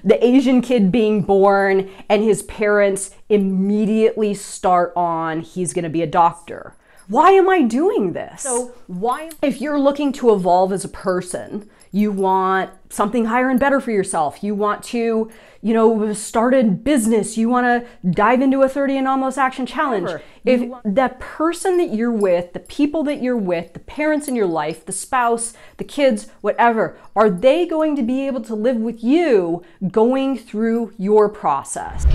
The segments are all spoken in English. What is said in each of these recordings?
the Asian kid being born and his parents immediately start on, he's going to be a doctor. Why am I doing this? So if you're looking to evolve as a person, you want something higher and better for yourself. You want to, start a business. You want to dive into a 30 anomalous action challenge. If that person that you're with, the people that you're with, the parents in your life, the spouse, the kids, whatever, are they going to be able to live with you going through your process?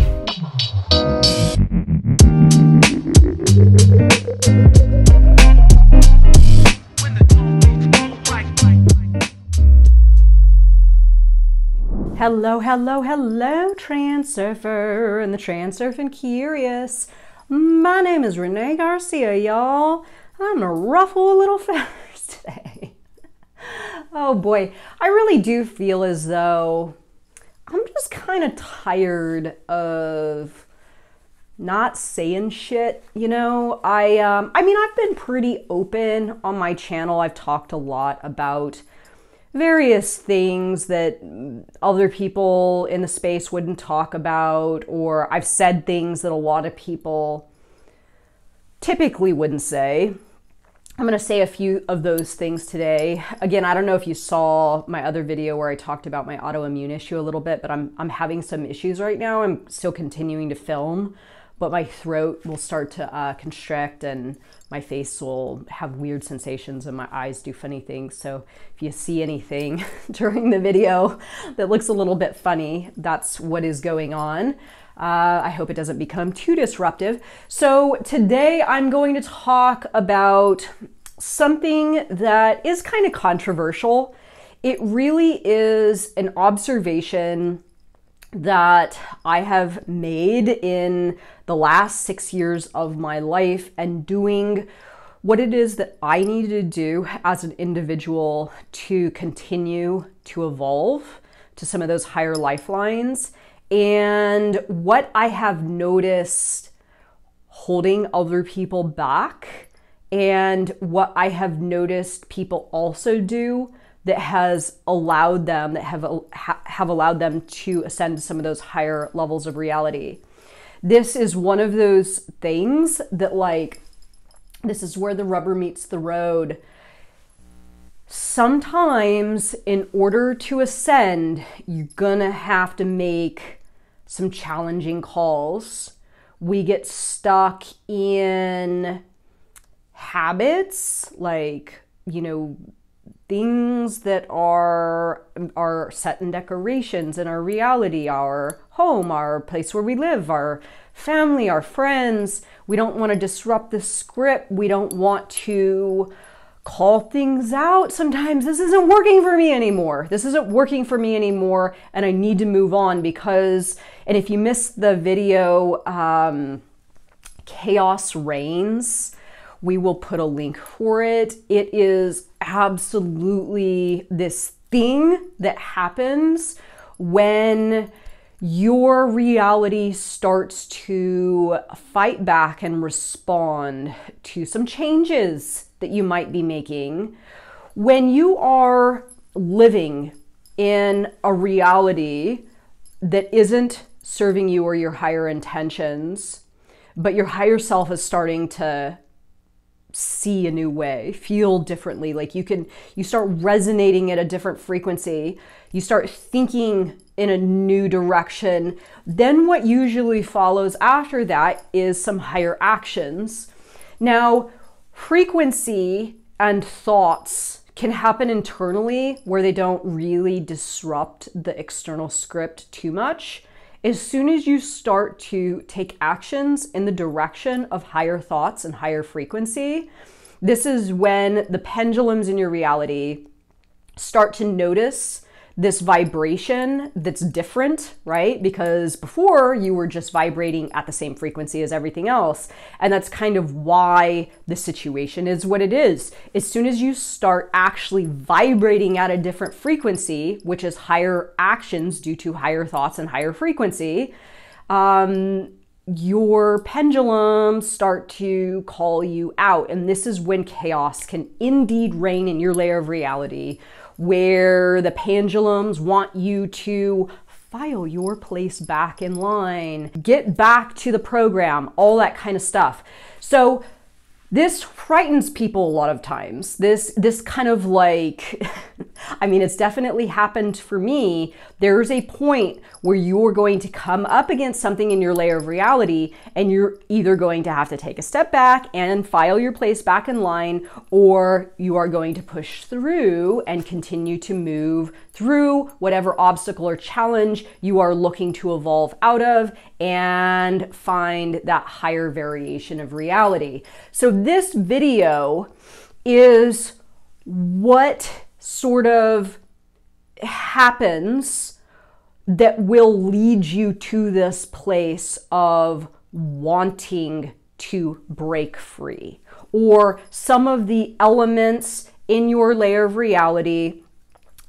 Hello, hello, hello, Transurfer and the Transurfing Curious. My name is Renee Garcia, y'all. I'm gonna ruffle a little feathers today. Oh boy, I really do feel as though I'm just kind of tired of not saying shit, I mean, I've been pretty open on my channel. I've talked a lot about various things that other people in the space wouldn't talk about, or I've said things that a lot of people typically wouldn't say. I'm going to say a few of those things today. Again, I don't know if you saw my other video where I talked about my autoimmune issue a little bit, but I'm having some issues right now. I'm still continuing to film, but my throat will start to constrict and my face will have weird sensations and my eyes do funny things. So if you see anything during the video that looks a little bit funny, that's what is going on. I hope it doesn't become too disruptive. So today I'm going to talk about something that is kind of controversial. It really is an observation that I have made in the last 6 years of my life and doing what it is that I needed to do as an individual to continue to evolve to some of those higher lifelines, and what I have noticed holding other people back, and what I have noticed people also do that has allowed them, that have allowed them to ascend to some of those higher levels of reality. This is one of those things that, like, this is where the rubber meets the road. Sometimes in order to ascend, you're gonna have to make some challenging calls. We get stuck in habits, like, things that are set in decorations in our reality, our home, our place where we live, our family, our friends. We don't want to disrupt the script. We don't want to call things out. Sometimes this isn't working for me anymore. This isn't working for me anymore, and I need to move on because, and if you missed the video, Chaos Reigns, we will put a link for it. It is absolutely this thing that happens when your reality starts to fight back and respond to some changes that you might be making. When you are living in a reality that isn't serving you or your higher intentions, but your higher self is starting to see a new way, feel differently, like you start resonating at a different frequency, you start thinking in a new direction, then what usually follows after that is some higher actions. Now, frequency and thoughts can happen internally where they don't really disrupt the external script too much. As soon as you start to take actions in the direction of higher thoughts and higher frequency, this is when the pendulums in your reality start to notice this vibration that's different, right? Because before you were just vibrating at the same frequency as everything else. And that's kind of why the situation is what it is. As soon as you start actually vibrating at a different frequency, which is higher actions due to higher thoughts and higher frequency, your pendulums start to call you out. And this is when chaos can indeed reign in your layer of reality, where the pendulums want you to file your place back in line, get back to the program, all that kind of stuff. So this frightens people a lot of times. This kind of like, I mean, it's definitely happened for me. There's a point where you're going to come up against something in your layer of reality, and you're either going to have to take a step back and file your place back in line, or you are going to push through and continue to move through whatever obstacle or challenge you are looking to evolve out of and find that higher variation of reality. So this video is what sort of happens that will lead you to this place of wanting to break free, or some of the elements in your layer of reality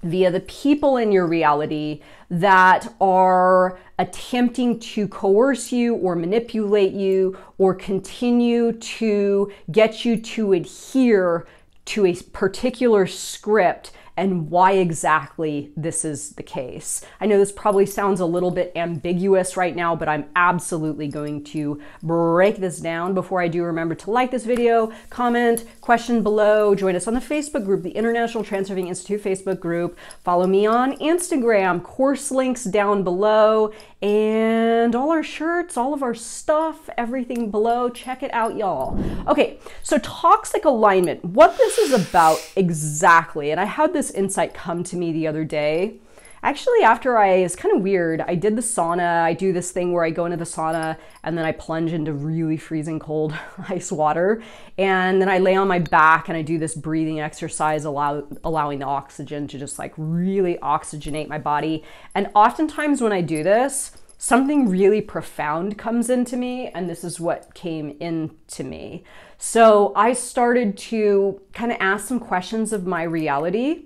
via the people in your reality that are attempting to coerce you or manipulate you or continue to get you to adhere to a particular script, and why exactly this is the case. I know this probably sounds a little bit ambiguous right now, but I'm absolutely going to break this down. Before I do, remember to like this video, comment, question below, join us on the Facebook group, the International Transurfing Institute Facebook group, follow me on Instagram, course links down below, and all our shirts, all of our stuff, everything below. Check it out, y'all. Okay, so toxic alignment, what this is about exactly, and I had this insight come to me the other day. Actually, after it's kind of weird, I did the sauna. I do this thing where I go into the sauna and then I plunge into really freezing cold ice water. And then I lay on my back and I do this breathing exercise, allowing the oxygen to just like really oxygenate my body. And oftentimes when I do this, something really profound comes into me, and this is what came into me. So I started to kind of ask some questions of my reality.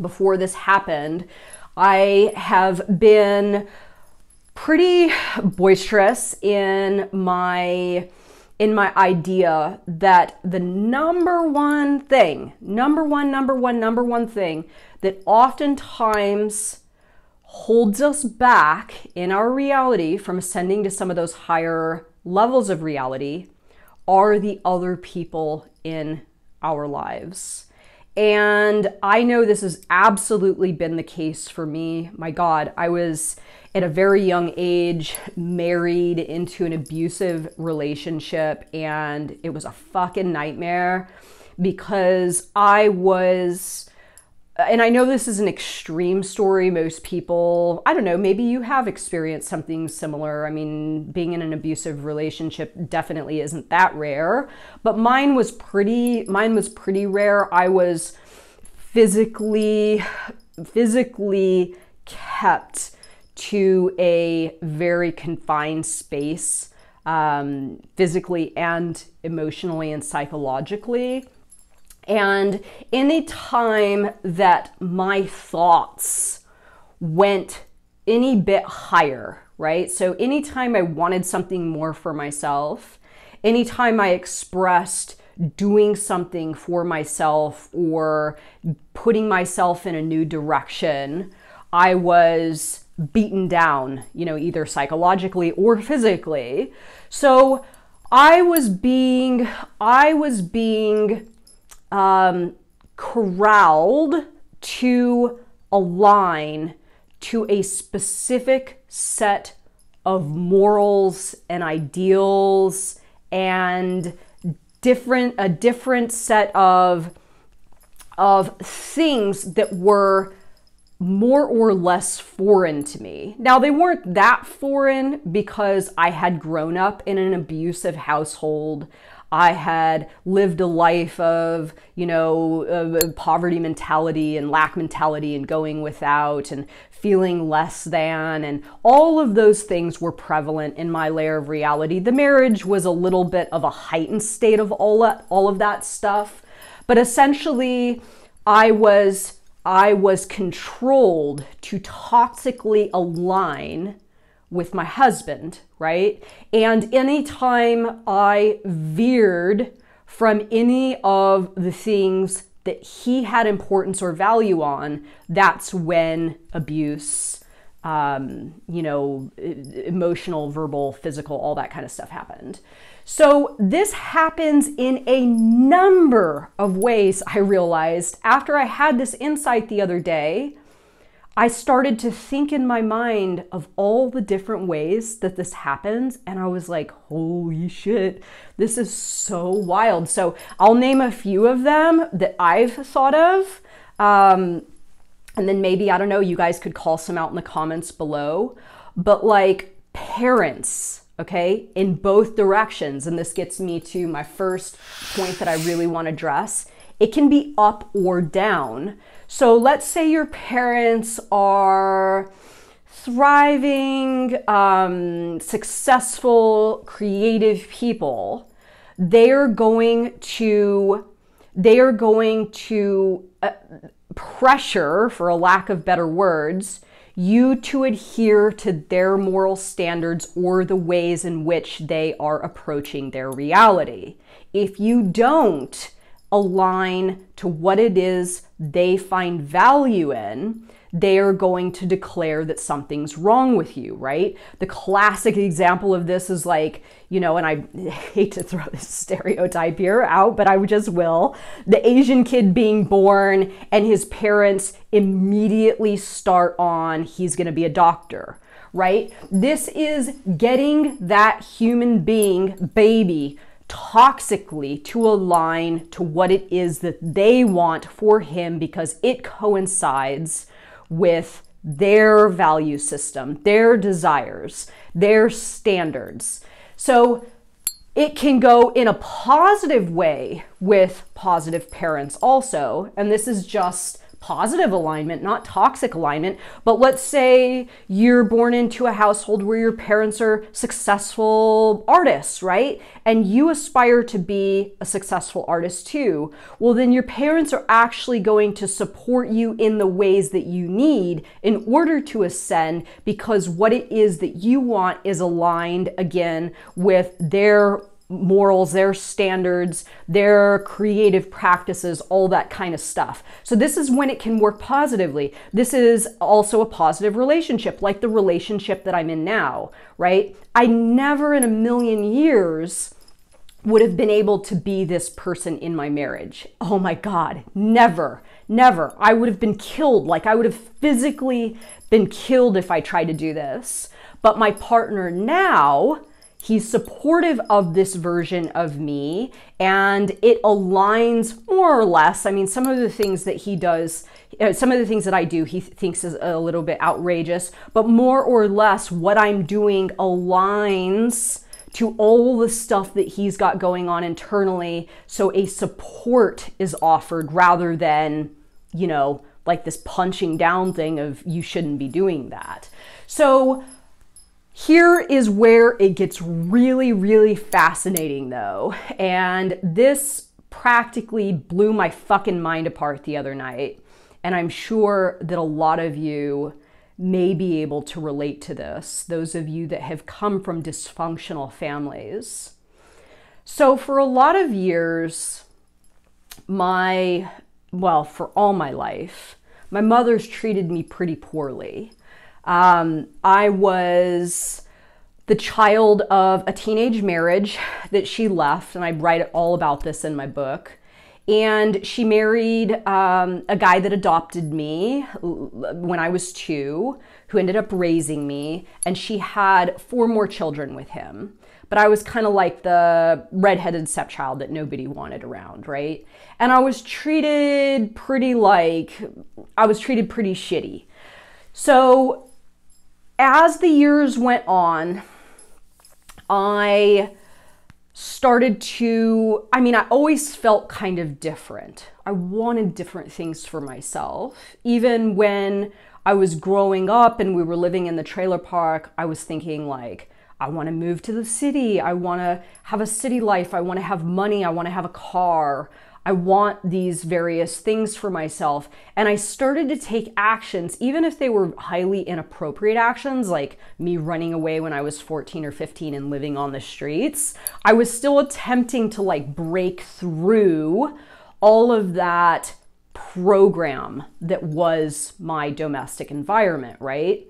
Before this happened, I have been pretty boisterous in my idea that the number one thing that oftentimes holds us back in our reality from ascending to some of those higher levels of reality are the other people in our lives. And I know this has absolutely been the case for me. My God, I was at a very young age married into an abusive relationship, and it was a fucking nightmare because I was, and I know this is an extreme story. Most people, I don't know, maybe you have experienced something similar. I mean, being in an abusive relationship definitely isn't that rare, but mine was pretty rare. I was physically kept to a very confined space, physically and emotionally and psychologically. And any time that my thoughts went any bit higher, right? So anytime I wanted something more for myself, anytime I expressed doing something for myself or putting myself in a new direction, I was beaten down, you know, either psychologically or physically. So I was being corralled to align to a specific set of morals and ideals and a different set of things that were more or less foreign to me. Now, they weren't that foreign because I had grown up in an abusive household. I had lived a life of, you know, poverty mentality and lack mentality and going without and feeling less than, and all of those things were prevalent in my layer of reality. The marriage was a little bit of a heightened state of all of that stuff, but essentially I was controlled to toxically align with my husband, right? And anytime I veered from any of the things that he had importance or value on, that's when abuse you know, emotional, verbal, physical, all that kind of stuff happened. So this happens in a number of ways. I realized after I had this insight the other day, I started to think in my mind of all the different ways that this happens. And I was like, holy shit, this is so wild. So I'll name a few of them that I've thought of. And then maybe, I don't know, you guys could call some out in the comments below. But like parents, okay, in both directions. And this gets me to my first point that I really want to address. It can be up or down. So let's say your parents are thriving, successful, creative people. They are going to pressure, for a lack of better words, you to adhere to their moral standards or the ways in which they are approaching their reality. If you don't align to what it is they find value in, they are going to declare that something's wrong with you, right? The classic example of this is like, you know, and I hate to throw this stereotype here out, but I just will. The Asian kid being born and his parents immediately start on, he's going to be a doctor, right? This is getting that human being, baby, toxically to align to what it is that they want for him because it coincides with their value system, their desires, their standards. So it can go in a positive way with positive parents also. And this is just positive alignment, not toxic alignment. But let's say you're born into a household where your parents are successful artists, right? And you aspire to be a successful artist too. Well, then your parents are actually going to support you in the ways that you need in order to ascend, because what it is that you want is aligned again with their morals, their standards, their creative practices, all that kind of stuff. So this is when it can work positively. This is also a positive relationship, like the relationship that I'm in now, right? I never in a million years would have been able to be this person in my marriage. Oh my God, never, never. I would have been killed. Like I would have physically been killed if I tried to do this. But my partner now, he's supportive of this version of me, and it aligns more or less. I mean, some of the things that he does, some of the things that I do, he thinks is a little bit outrageous, but more or less what I'm doing aligns to all the stuff that he's got going on internally. So a support is offered rather than, you know, like this punching down thing of you shouldn't be doing that. So here is where it gets really, really fascinating though. And this practically blew my fucking mind apart the other night. And I'm sure that a lot of you may be able to relate to this, those of you that have come from dysfunctional families. So for a lot of years, for all my life, my mother's treated me pretty poorly. I was the child of a teenage marriage that she left, and I write all about this in my book. And she married a guy that adopted me when I was 2, who ended up raising me, and she had 4 more children with him. But I was kind of like the redheaded stepchild that nobody wanted around, right? And I was treated pretty shitty. So as the years went on, I always felt kind of different. I wanted different things for myself. Even when I was growing up and we were living in the trailer park, I was thinking like, I want to move to the city. I want to have a city life. I want to have money. I want to have a car. I want these various things for myself. And I started to take actions, even if they were highly inappropriate actions, like me running away when I was 14 or 15 and living on the streets. I was still attempting to like break through all of that program that was my domestic environment, right?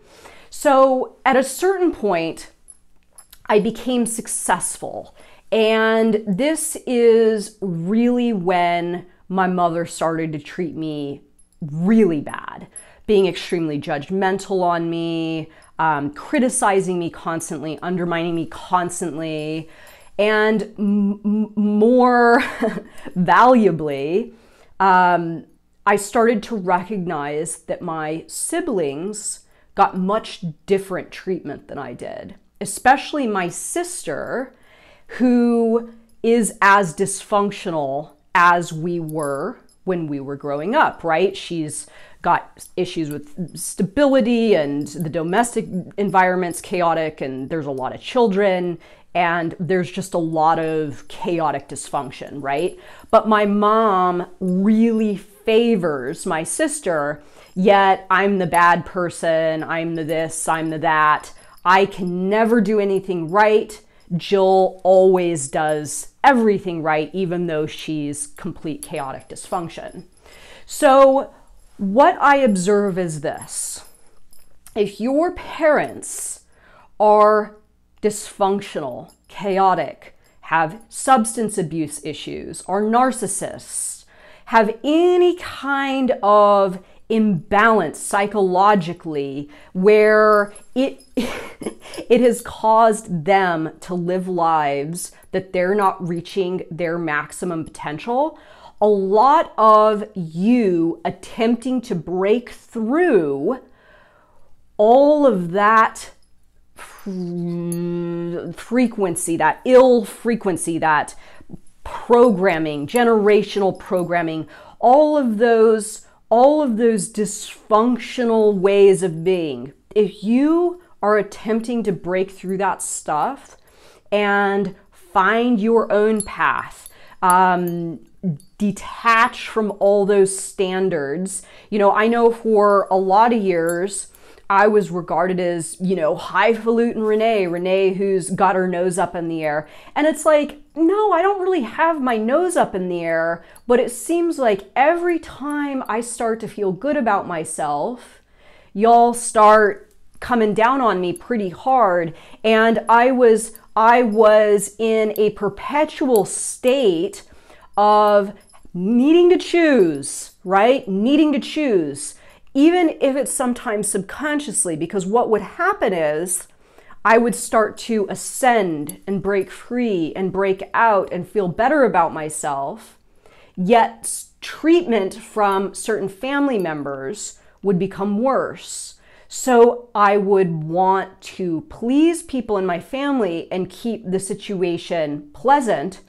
So at a certain point, I became successful. And this is really when my mother started to treat me really bad, being extremely judgmental on me, criticizing me constantly, undermining me constantly, and more valuably, I started to recognize that my siblings got much different treatment than I did, especially my sister, who is as dysfunctional as we were when we were growing up, right? She's got issues with stability, and the domestic environment's chaotic, and there's a lot of children, and there's just a lot of chaotic dysfunction, right? But my mom really favors my sister, yet I'm the bad person, I'm the this, I'm the that. I can never do anything right. Jill always does everything right, even though she's complete chaotic dysfunction. So what I observe is this: if your parents are dysfunctional, chaotic, have substance abuse issues, are narcissists, have any kind of imbalance psychologically where it has caused them to live lives that they're not reaching their maximum potential, a lot of you attempting to break through all of that frequency, that ill frequency, that programming, generational programming, all of those dysfunctional ways of being. If you are attempting to break through that stuff and find your own path, detach from all those standards. You know, I know for a lot of years, I was regarded as, you know, highfalutin Renee who's got her nose up in the air. And it's like, no, I don't really have my nose up in the air, but it seems like every time I start to feel good about myself, y'all start coming down on me pretty hard. And I was in a perpetual state of needing to choose, right? Needing to choose, even if it's sometimes subconsciously, because what would happen is I would start to ascend and break free and break out and feel better about myself, yet treatment from certain family members would become worse. So I would want to please people in my family and keep the situation pleasant.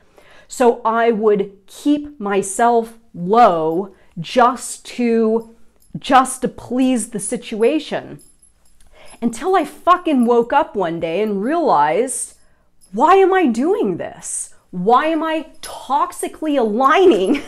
So I would keep myself low just to please the situation. Until I fucking woke up one day and realized, why am I doing this? Why am I toxically aligning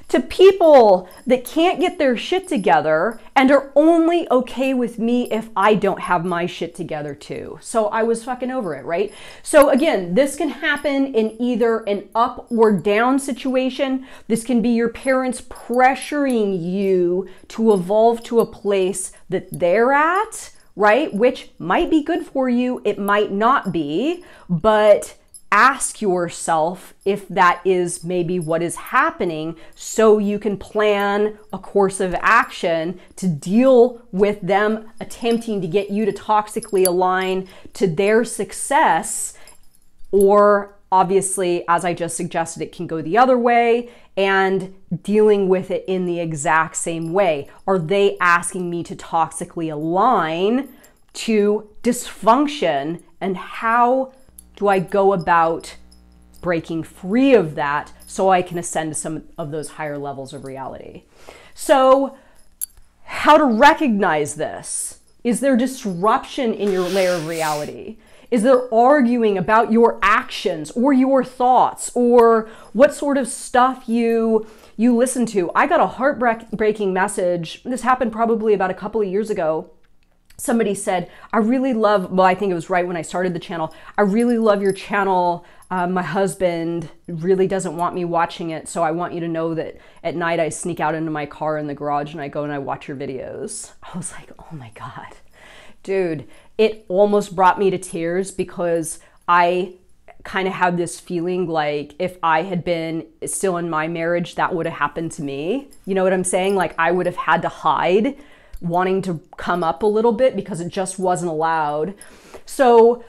to people that can't get their shit together and are only okay with me if I don't have my shit together too? So I was fucking over it, right? So again, this can happen in either an up or down situation. This can be your parents pressuring you to evolve to a place that they're at, right? Which might be good for you, it might not be, but ask yourself if that is maybe what is happening so you can plan a course of action to deal with them attempting to get you to toxically align to their success. Or obviously, as I just suggested, it can go the other way, and dealing with it in the exact same way. Are they asking me to toxically align to dysfunction, and how do I go about breaking free of that so I can ascend to some of those higher levels of reality? So how to recognize this? Is there disruption in your layer of reality? Is there arguing about your actions or your thoughts or what sort of stuff you listen to? I got a heartbreaking message. This happened probably about a couple of years ago. Somebody said, I really love, well, I think it was right when I started the channel, I really love your channel. My husband really doesn't want me watching it, so I want you to know that at night I sneak out into my car in the garage and I go and I watch your videos. I was like, oh my God, Dude, it almost brought me to tears because I kind of had this feeling like if I had been still in my marriage, that would have happened to me. You know what I'm saying? Like I would have had to hide, wanting to come up a little bit because it just wasn't allowed. So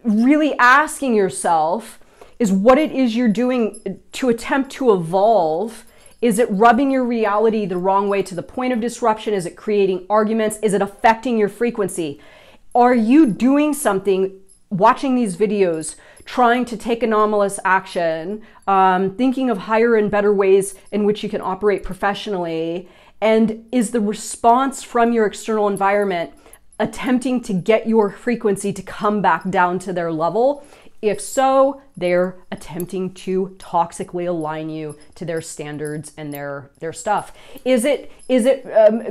really asking yourself is what it is you're doing to attempt to evolve. Is it rubbing your reality the wrong way to the point of disruption? Is it creating arguments? Is it affecting your frequency? Are you doing something, watching these videos, trying to take anomalous action, thinking of higher and better ways in which you can operate professionally? And is the response from your external environment attempting to get your frequency to come back down to their level? If so, they're attempting to toxically align you to their standards and their stuff. Is it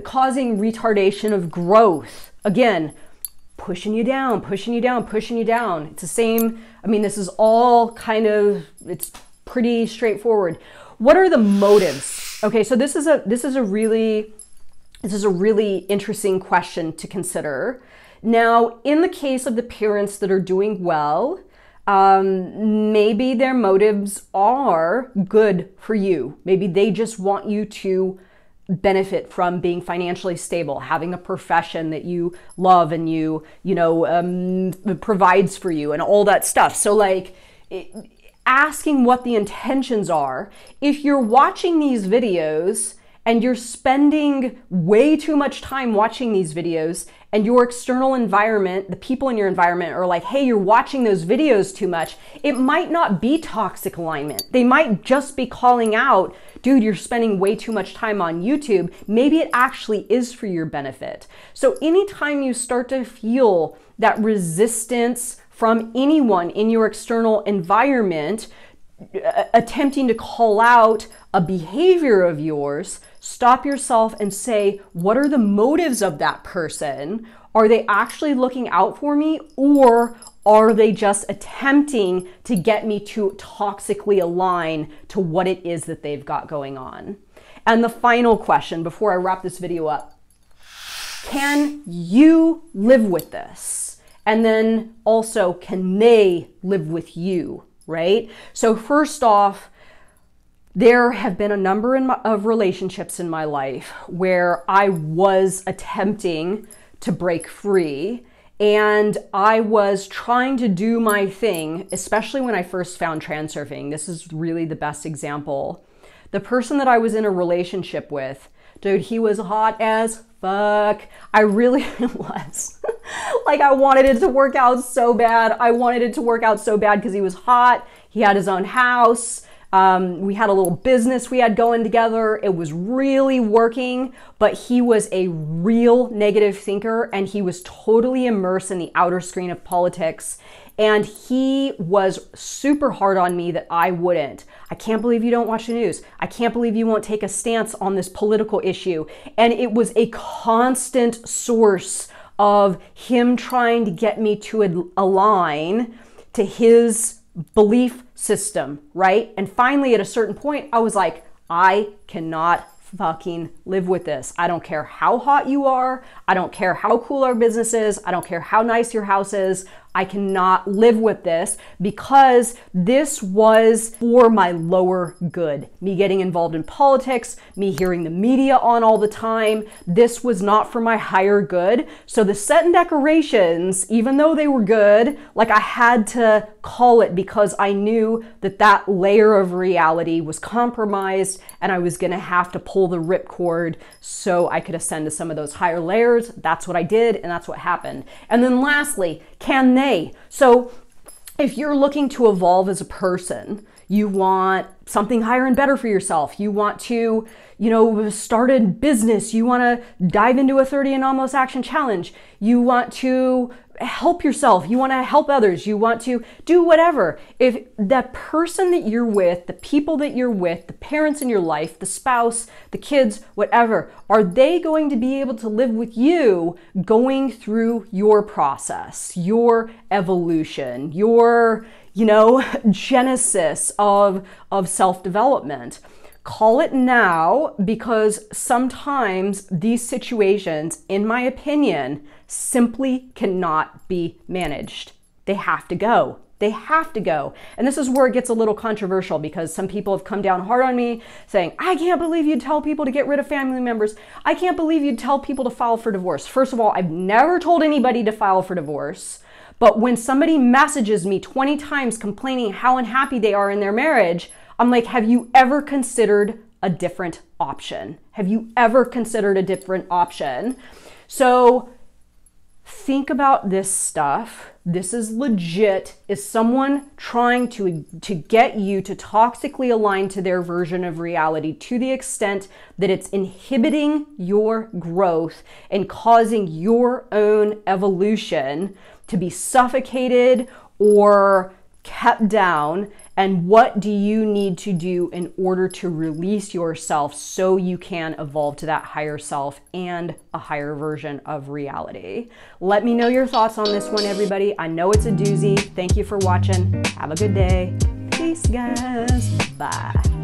causing retardation of growth? Again, pushing you down, pushing you down, pushing you down. It's the same. I mean, this is all kind of, it's pretty straightforward. What are the motives? Okay, so this is a really interesting question to consider. Now, in the case of the parents that are doing well, maybe their motives are good for you. Maybe they just want you to benefit from being financially stable, having a profession that you love and you know, provides for you and all that stuff. So like asking what the intentions are. If you're watching these videos and you're spending way too much time watching these videos and your external environment, the people in your environment are like, hey, you're watching those videos too much, it might not be toxic alignment. They might just be calling out, dude, you're spending way too much time on YouTube. Maybe it actually is for your benefit. So anytime you start to feel that resistance from anyone in your external environment, attempting to call out a behavior of yours, stop yourself and say, what are the motives of that person? Are they actually looking out for me, or are they just attempting to get me to toxically align to what it is that they've got going on? And the final question before I wrap this video up, can you live with this? And then also, can they live with you, right? So first off, there have been a number of relationships in my life where I was attempting to break free and I was trying to do my thing, especially when I first found transurfing. This is really the best example. The person that I was in a relationship with, dude, he was hot as fuck. I really was. Like, I wanted it to work out so bad. I wanted it to work out so bad because he was hot. He had his own house. We had a little business we had going together. It was really working, but he was a real negative thinker and he was totally immersed in the outer screen of politics. And he was super hard on me that I wouldn't. I can't believe you don't watch the news. I can't believe you won't take a stance on this political issue. And it was a constant source of him trying to get me to align to his belief system, right? And finally, at a certain point, I was like, I cannot fucking live with this. I don't care how hot you are. I don't care how cool our business is. I don't care how nice your house is. I cannot live with this because this was for my lower good. Me getting involved in politics, me hearing the media on all the time, this was not for my higher good. So the set and decorations, even though they were good, like I had to call it because I knew that that layer of reality was compromised and I was gonna have to pull the ripcord so I could ascend to some of those higher layers. That's what I did and that's what happened. And then lastly, can they? So if you're looking to evolve as a person, you want something higher and better for yourself. You want to, start a business. You want to dive into a 30 anomalous action challenge. You want to help yourself. You want to help others. You want to do whatever. If that person that you're with, the people that you're with, the parents in your life, the spouse, the kids, whatever, are they going to be able to live with you going through your process, your evolution, your, genesis of self-development? Call it now, because sometimes these situations, in my opinion, simply cannot be managed. They have to go. They have to go. And this is where it gets a little controversial, because some people have come down hard on me saying, I can't believe you'd tell people to get rid of family members. I can't believe you'd tell people to file for divorce. First of all, I've never told anybody to file for divorce. But when somebody messages me 20 times complaining how unhappy they are in their marriage, I'm like, have you ever considered a different option? Have you ever considered a different option? So think about this stuff. This is legit. Is someone trying to get you to toxically align to their version of reality to the extent that it's inhibiting your growth and causing your own evolution to be suffocated or kept down? And what do you need to do in order to release yourself so you can evolve to that higher self and a higher version of reality? Let me know your thoughts on this one, everybody. I know it's a doozy. Thank you for watching. Have a good day. Peace, guys. Bye.